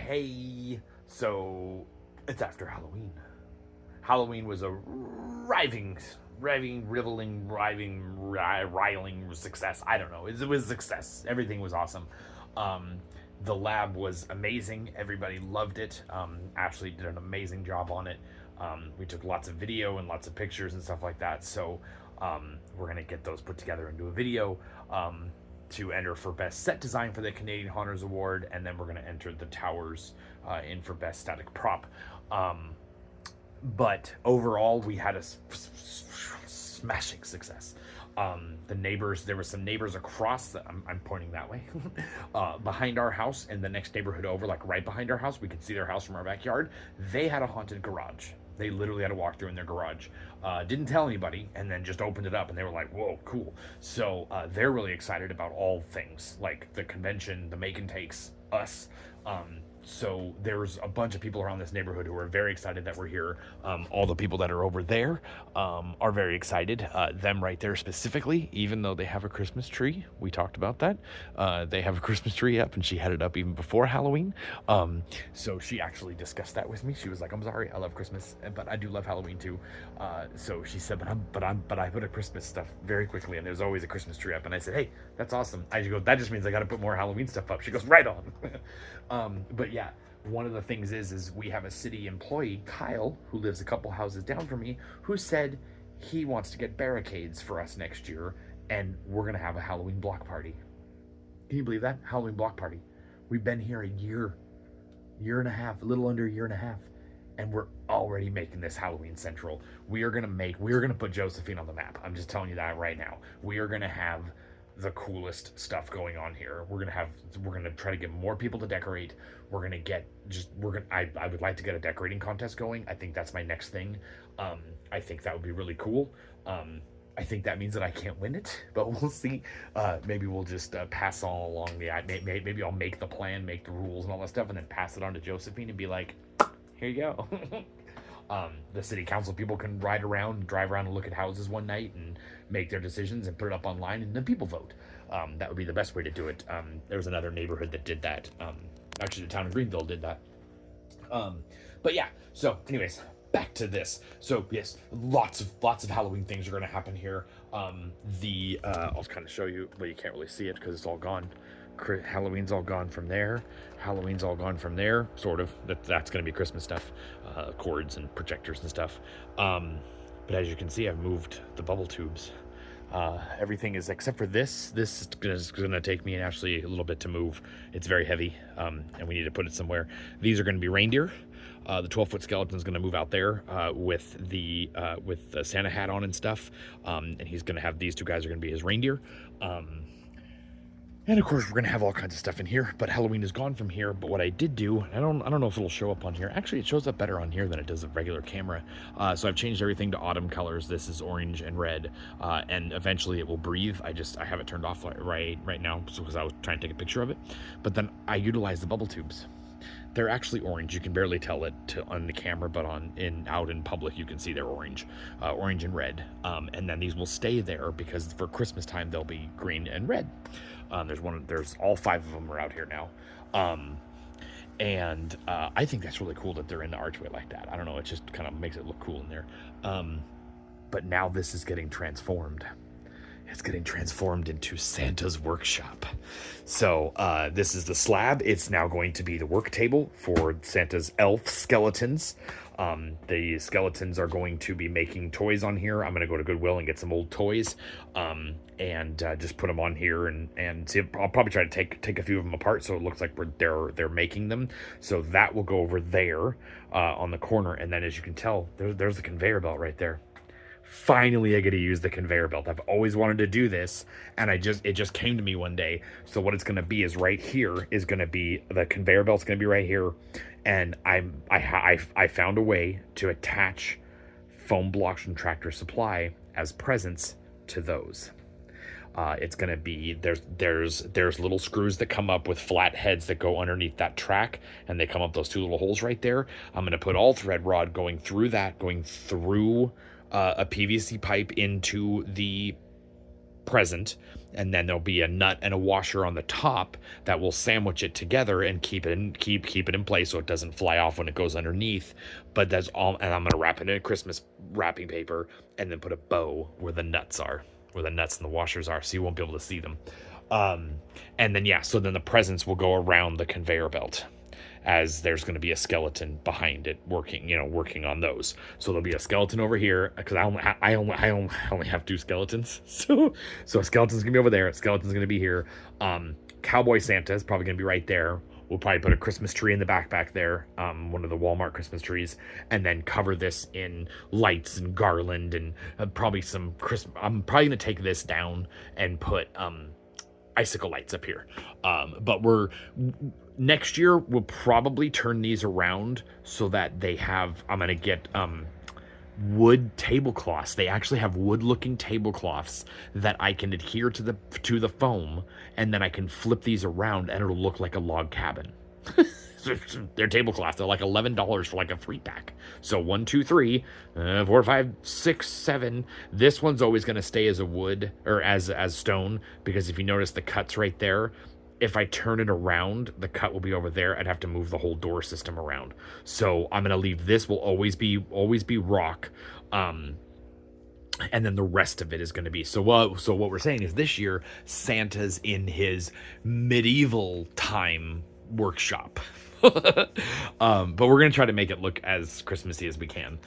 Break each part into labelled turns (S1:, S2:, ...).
S1: Hey, so it's after Halloween. Halloween was a riling success. I don't know. It was a success. Everything was awesome. Um, the lab was amazing. Everybody loved it. Ashley did an amazing job on it. We took lots of video and lots of pictures and stuff like that. So we're gonna get those put together into a video. To enter for Best Set Design for the Canadian Haunters Award, and then we're going to enter the towers in for Best Static Prop. But overall, we had a smashing success. The neighbors, there were some neighbors across, I'm pointing that way, behind our house, in the next neighborhood over, like right behind our house, we could see their house from our backyard. They had a haunted garage. They literally had to walk through in their garage. Didn't tell anybody, and then just opened it up, and they were like, whoa, cool. So they're really excited about all things, like the convention, the make and takes, us. So there's a bunch of people around this neighborhood who are very excited that we're here. All the people that are over there are very excited. Them right there specifically, even though they have a Christmas tree. We talked about that. They have a Christmas tree up, and she had it up even before Halloween. So she actually discussed that with me. She was like, "I'm sorry, I love Christmas, but I do love Halloween too." So she said, "But I put a Christmas stuff very quickly, and there's always a Christmas tree up." And I said, "Hey, that's awesome." I go, "That just means I got to put more Halloween stuff up." She goes, "Right on." But yeah, one of the things is we have a city employee, Kyle, who lives a couple houses down from me, who said he wants to get barricades for us next year, and we're gonna have a Halloween block party. Can you believe that? Halloween block party. We've been here a year and a half, a little under a year and a half, and we're already making this Halloween Central. We are gonna put Josephine on the map. I'm just telling you that right now. We are gonna have the coolest stuff going on here. We're gonna try to get more people to decorate. I would like to get a decorating contest going. I think that's my next thing. I think that would be really cool. I think that means that I can't win it, but we'll see. Maybe we'll just pass all along maybe I'll make the plan, make the rules and all that stuff, and then pass it on to Josephine and be like, here you go. The city council people can drive around and look at houses one night and make their decisions and put it up online, and then people vote. That would be the best way to do it. There was another neighborhood that did that. Actually, the town of Greenville did that. But yeah, so anyways, back to this. So yes, lots of Halloween things are going to happen here. I'll kind of show you, but you can't really see it because it's all gone. Halloween's all gone from there. Halloween's all gone from there, sort of. That's going to be Christmas stuff, cords and projectors and stuff. But as you can see, I've moved the bubble tubes. Everything is, except for this is going to take me and Ashley a little bit to move. It's very heavy, and we need to put it somewhere. These are going to be reindeer. The 12-foot skeleton is going to move out there with the Santa hat on and stuff, and he's going to have, these two guys are going to be his reindeer. And of course, we're gonna have all kinds of stuff in here, but Halloween is gone from here. But what I did do, I don't know if it'll show up on here. Actually, it shows up better on here than it does a regular camera. So I've changed everything to autumn colors. This is orange and red, and eventually it will breathe. I have it turned off right now because I was trying to take a picture of it. But then I utilized the bubble tubes. They're actually orange. You can barely tell it on the camera, but out in public, you can see they're orange and red. And then these will stay there because for Christmas time they'll be green and red. There's all 5 of them are out here now. And I think that's really cool that they're in the archway like that. I don't know, it just kind of makes it look cool in there. But now this is getting transformed. It's getting transformed into Santa's workshop. So this is the slab. It's now going to be the work table for Santa's elf skeletons. The skeletons are going to be making toys on here. I'm going to go to Goodwill and get some old toys and just put them on here and see. I'll probably try to take a few of them apart so it looks like they're making them. So that will go over there on the corner. And then as you can tell, there's the conveyor belt right there. Finally, I get to use the conveyor belt. I've always wanted to do this, and it just came to me one day. So what it's going to be is right here is going to be, the conveyor belt's going to be right here, and I found a way to attach foam blocks from Tractor Supply as presents to those. It's going to be, there's little screws that come up with flat heads that go underneath that track, and they come up those 2 little holes right there. I'm going to put all thread rod going through a PVC pipe into the present, and then there'll be a nut and a washer on the top that will sandwich it together and keep it in place so it doesn't fly off when it goes underneath. But that's all, and I'm gonna wrap it in a Christmas wrapping paper and then put a bow where the nuts are, where the nuts and the washers are, so you won't be able to see them. And then so then the presents will go around the conveyor belt, as there's going to be a skeleton behind it working on those. So there'll be a skeleton over here, because I only have 2 skeletons. So a skeleton's gonna be over there, a skeleton's gonna be here. Cowboy Santa is probably gonna be right there. We'll probably put a Christmas tree in the back there, one of the Walmart Christmas trees, and then cover this in lights and garland and probably some Christmas. I'm probably gonna take this down and put icicle lights up here. But next year we'll probably turn these around so that they have, I'm gonna get wood tablecloths. They actually have wood looking tablecloths that I can adhere to the foam, and then I can flip these around and it'll look like a log cabin. They're tablecloths. They're like $11 for like a 3-pack. So 1, 2, 3, 4, 5, 6, 7. This one's always going to stay as a wood or as stone, because if you notice the cuts right there, if I turn it around, the cut will be over there. I'd have to move the whole door system around. So I'm going to leave this will always be rock. And then the rest of it is going to be so what we're saying is this year Santa's in his medieval time workshop. But we're gonna try to make it look as Christmassy as we can.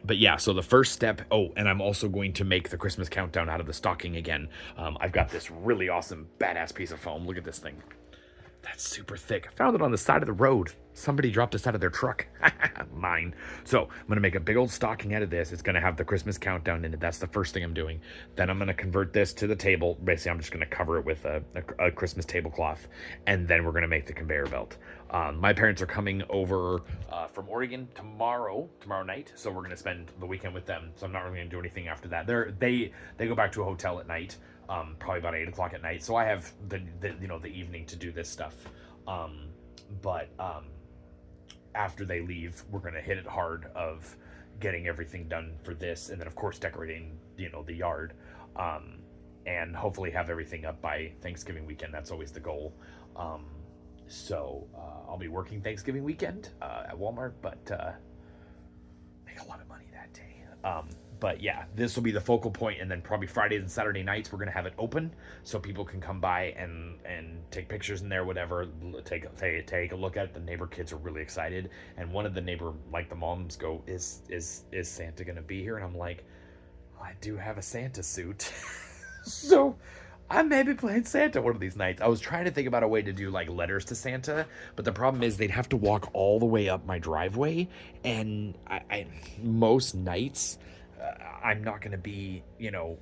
S1: But yeah, so the first step, and I'm also going to make the Christmas countdown out of the stocking again. I've got this really awesome badass piece of foam. Look at this thing. That's super thick. I found it on the side of the road. Somebody dropped this out of their truck. Mine. So I'm going to make a big old stocking out of this. It's going to have the Christmas countdown in it. That's the first thing I'm doing. Then I'm going to convert this to the table. Basically, I'm just going to cover it with a Christmas tablecloth. And then we're going to make the conveyor belt. My parents are coming over from Oregon tomorrow night. So we're going to spend the weekend with them. So I'm not really going to do anything after that. They go back to a hotel at night. Probably about 8 o'clock at night. So I have the evening to do this stuff. But after they leave, we're going to hit it hard of getting everything done for this. And then of course, decorating, the yard, and hopefully have everything up by Thanksgiving weekend. That's always the goal. So I'll be working Thanksgiving weekend, at Walmart, but, make a lot of money that day. But yeah, this will be the focal point, and then probably Fridays and Saturday nights we're gonna have it open so people can come by and take pictures in there, whatever. Take a look at it. The neighbor kids are really excited, and one of the neighbor, like the moms, go, "Is Santa gonna be here?" And I'm like, I do have a Santa suit, so I may be playing Santa one of these nights. I was trying to think about a way to do like letters to Santa, but the problem is they'd have to walk all the way up my driveway, and I most nights. I'm not going to be, I'm going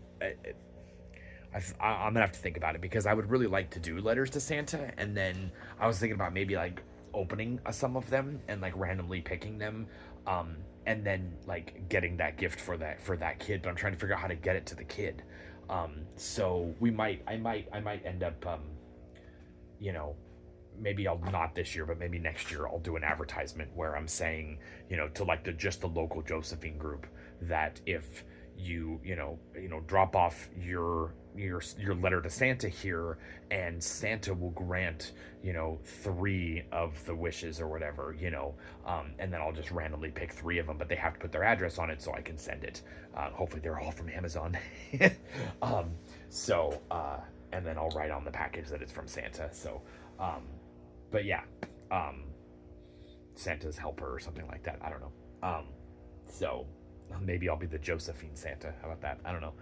S1: to have to think about it, because I would really like to do letters to Santa. And then I was thinking about maybe like opening some of them and like randomly picking them. And then like getting that gift for that kid, but I'm trying to figure out how to get it to the kid. So I might end up, maybe I'll not this year, but maybe next year I'll do an advertisement where I'm saying, to like just the local Josephine group, that if you drop off your letter to Santa here, and Santa will grant 3 of the wishes or whatever, and then I'll just randomly pick 3 of them, but they have to put their address on it so I can send it. Hopefully they're all from Amazon. And then I'll write on the package that it's from Santa. So but yeah, Santa's helper or something like that. I don't know. So maybe I'll be the Josephine Santa. How about that? I don't know.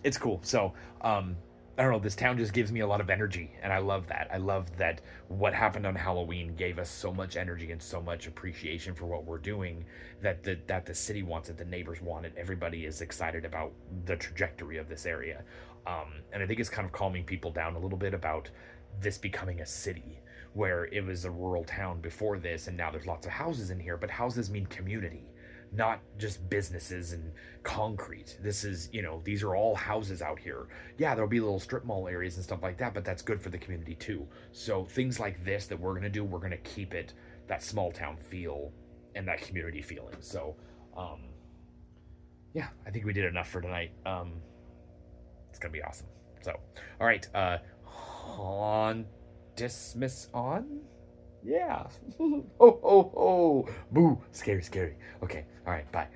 S1: It's cool. So, I don't know. This town just gives me a lot of energy, and I love that. I love that what happened on Halloween gave us so much energy and so much appreciation for what we're doing, that the city wants it, the neighbors want it. Everybody is excited about the trajectory of this area. And I think it's kind of calming people down a little bit about this becoming a city, where it was a rural town before this, and now there's lots of houses in here, but houses mean community, not just businesses and concrete. This is, these are all houses out here. Yeah, there'll be little strip mall areas and stuff like that, but that's good for the community too. So things like this that we're going to do, we're going to keep it that small town feel and that community feeling. So, yeah, I think we did enough for tonight. It's gonna be awesome. So, all right, on dismiss on. Yeah. Oh, oh, oh. Boo. Scary, scary. Okay. All right. Bye.